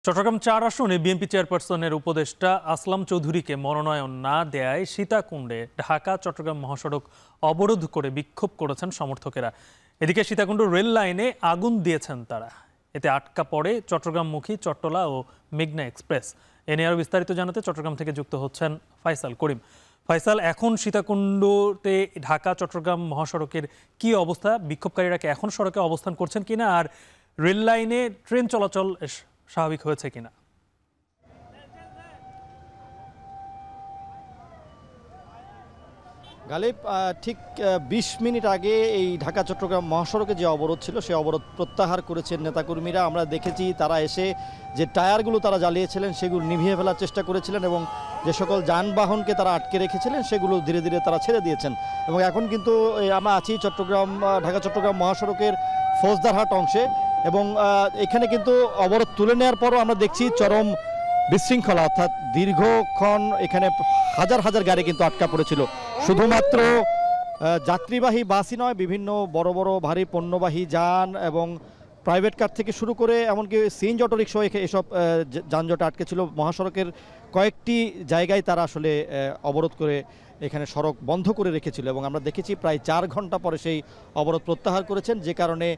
চট্টগ্রাম ৪ আসনে বিএনপি চেয়ারপারসনের উপদেষ্টা আসলাম চৌধুরীকে মনোনয়ন না দেয়ায় সীতাকুণ্ডে ঢাকা চট্টগ্রাম মহাসড়ক অবরোধ করে বিক্ষোভ করেছেন সমর্থকেরা। এদিকে সীতাকুণ্ড রেল লাইনে আগুন দিয়েছেন তারা। এতে আটকা পড়ে চট্টগ্রামমুখী চট্টলা ও মেঘনা এক্সপ্রেস। এ নিয়ে আরও বিস্তারিত জানাতে চট্টগ্রাম থেকে যুক্ত হচ্ছেন ফাইসাল করিম। ফাইসাল, এখন সীতাকুণ্ডতে ঢাকা চট্টগ্রাম মহাসড়কের কি অবস্থা? বিক্ষোভকারীরা কি এখন সড়কে অবস্থান করছেন কিনা, আর রেল লাইনে ট্রেন চলাচল স্বাভাবিক হয়েছে কিনা? গালিব, ঠিক ২০ মিনিট আগে এই ঢাকা চট্টগ্রাম মহাসড়কে যে অবরোধ ছিল সেই অবরোধ প্রত্যাহার করেছেন নেতাকর্মীরা। আমরা দেখেছি তারা এসে যে টায়ারগুলো তারা জ্বালিয়েছিলেন সেগুলো নিভিয়ে ফেলার চেষ্টা করেছিলেন এবং যে সকল যানবাহনকে তারা আটকে রেখেছিলেন সেগুলো ধীরে ধীরে তারা ছেড়ে দিয়েছেন। এবং এখন কিন্তু আমরা আছি ঢাকা চট্টগ্রাম মহাসড়কের ফৌজদারহাট অংশে এবং এখানে কিন্তু অবরোধ তুলে নেওয়ার পরও আমরা দেখছি চরম বিশৃঙ্খলা, অর্থাৎ দীর্ঘক্ষণ এখানে হাজার হাজার গাড়ি কিন্তু আটকা পড়েছিল। শুধুমাত্র যাত্রীবাহী বাসই নয়, বিভিন্ন বড় বড় ভারী পণ্যবাহী যান এবং প্রাইভেট কার থেকে শুরু করে এমনকি সিএনজি অটোরিক্সা এসব যানজটে আটকে ছিল। মহাসড়কের কয়েকটি জায়গায় তারা আসলে অবরোধ করে এখানে সড়ক বন্ধ করে রেখেছিল এবং আমরা দেখেছি প্রায় ৪ ঘন্টা পরে সেই অবরোধ প্রত্যাহার করেছেন, যে কারণে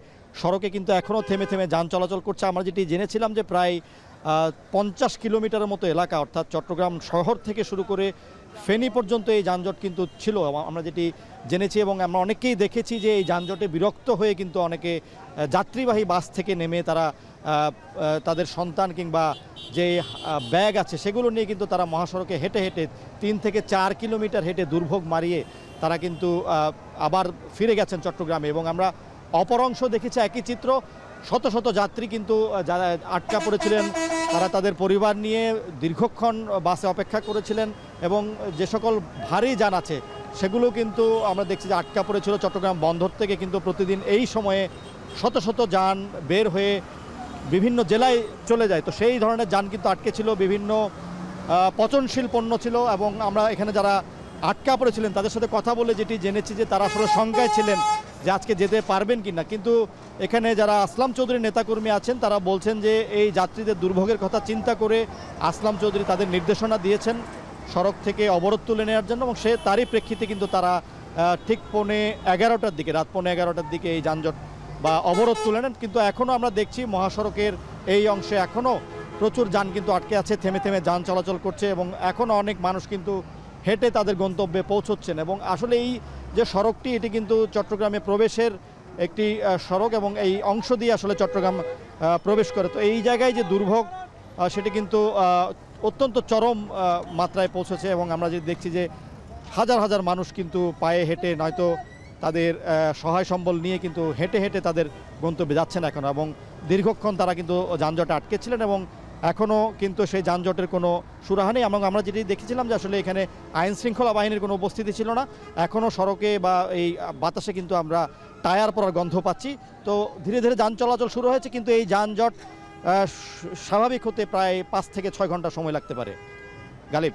সড়কে কিন্তু এখনও থেমে থেমে যান চলাচল করছে। আমরা যেটি জেনেছিলাম যে প্রায় ৫০ কিলোমিটারের মতো এলাকা, অর্থাৎ চট্টগ্রাম শহর থেকে শুরু করে ফেনী পর্যন্ত এই যানজট কিন্তু ছিল, আমরা যেটি জেনেছি। এবং আমরা অনেকেই দেখেছি যে এই যানজটে বিরক্ত হয়ে কিন্তু অনেকে যাত্রীবাহী বাস থেকে নেমে তারা তাদের সন্তান কিংবা যে ব্যাগ আছে সেগুলো নিয়ে কিন্তু তারা মহাসড়কে হেঁটে হেঁটে ৩ থেকে ৪ কিলোমিটার হেঁটে দুর্ভোগ মারিয়ে তারা কিন্তু আবার ফিরে গেছেন চট্টগ্রামে। এবং আমরা অপর অংশ দেখেছি একই চিত্র, শত শত যাত্রী কিন্তু যারা আটকা পড়েছিলেন তারা তাদের পরিবার নিয়ে দীর্ঘক্ষণ বাসে অপেক্ষা করেছিলেন এবং যে সকল ভারী যান আছে সেগুলো কিন্তু আমরা দেখছি যে আটকা পড়েছিল। চট্টগ্রাম বন্দর থেকে কিন্তু প্রতিদিন এই সময়ে শত শত যান বের হয়ে বিভিন্ন জেলায় চলে যায়, তো সেই ধরনের যান কিন্তু আটকে ছিল। বিভিন্ন পচনশীল পণ্য ছিল এবং আমরা এখানে যারা আটকা পড়েছিলেন তাদের সাথে কথা বলে যেটি জেনেছি যে তারা আসলে শঙ্কায় ছিলেন যে আজকে যেতে পারবেন কিনা। কিন্তু এখানে যারা আসলাম চৌধুরী নেতাকর্মী আছেন তারা বলছেন যে এই যাত্রীদের দুর্ভোগের কথা চিন্তা করে আসলাম চৌধুরী তাদের নির্দেশনা দিয়েছেন সড়ক থেকে অবরোধ তুলে নেওয়ার জন্য, এবং তারই প্রেক্ষিতে কিন্তু তারা ঠিক রাত 11:15 দিকে এই যানজট বা অবরোধ তুলে নেন। কিন্তু এখনও আমরা দেখছি মহাসড়কের এই অংশে এখনও প্রচুর যান কিন্তু আটকে আছে, থেমে থেমে যান চলাচল করছে এবং এখনও অনেক মানুষ কিন্তু হেঁটে তাদের গন্তব্যে পৌঁছচ্ছেন। এবং আসলে এই যে সড়কটি এটি কিন্তু চট্টগ্রামে প্রবেশের একটি সড়ক এবং এই অংশ দিয়ে আসলে চট্টগ্রাম প্রবেশ করে। তো এই জায়গায় যে দুর্ভোগ সেটি কিন্তু অত্যন্ত চরম মাত্রায় পৌঁছেছে এবং আমরা যে দেখছি যে হাজার হাজার মানুষ কিন্তু পায়ে হেঁটে নয়তো তাদের সহায় সম্বল নিয়ে কিন্তু হেঁটে হেঁটে তাদের গন্তব্যে যাচ্ছেন এখন, এবং দীর্ঘক্ষণ তারা কিন্তু যানজটে আটকে ছিলেন এবং এখনও কিন্তু সেই যানজটের কোনো সুরাহা নেই। এবং আমরা যেটি দেখেছিলাম যে আসলে এখানে আইন শৃঙ্খলা বাহিনীর কোনো উপস্থিতি ছিল না, এখনও সড়কে বা এই বাতাসে কিন্তু আমরা টায়ার পড়ার গন্ধ পাচ্ছি। তো ধীরে ধীরে যান চলাচল শুরু হয়েছে, কিন্তু এই যানজট স্বাভাবিক হতে প্রায় ৫ থেকে ৬ ঘন্টা সময় লাগতে পারে। গালিব।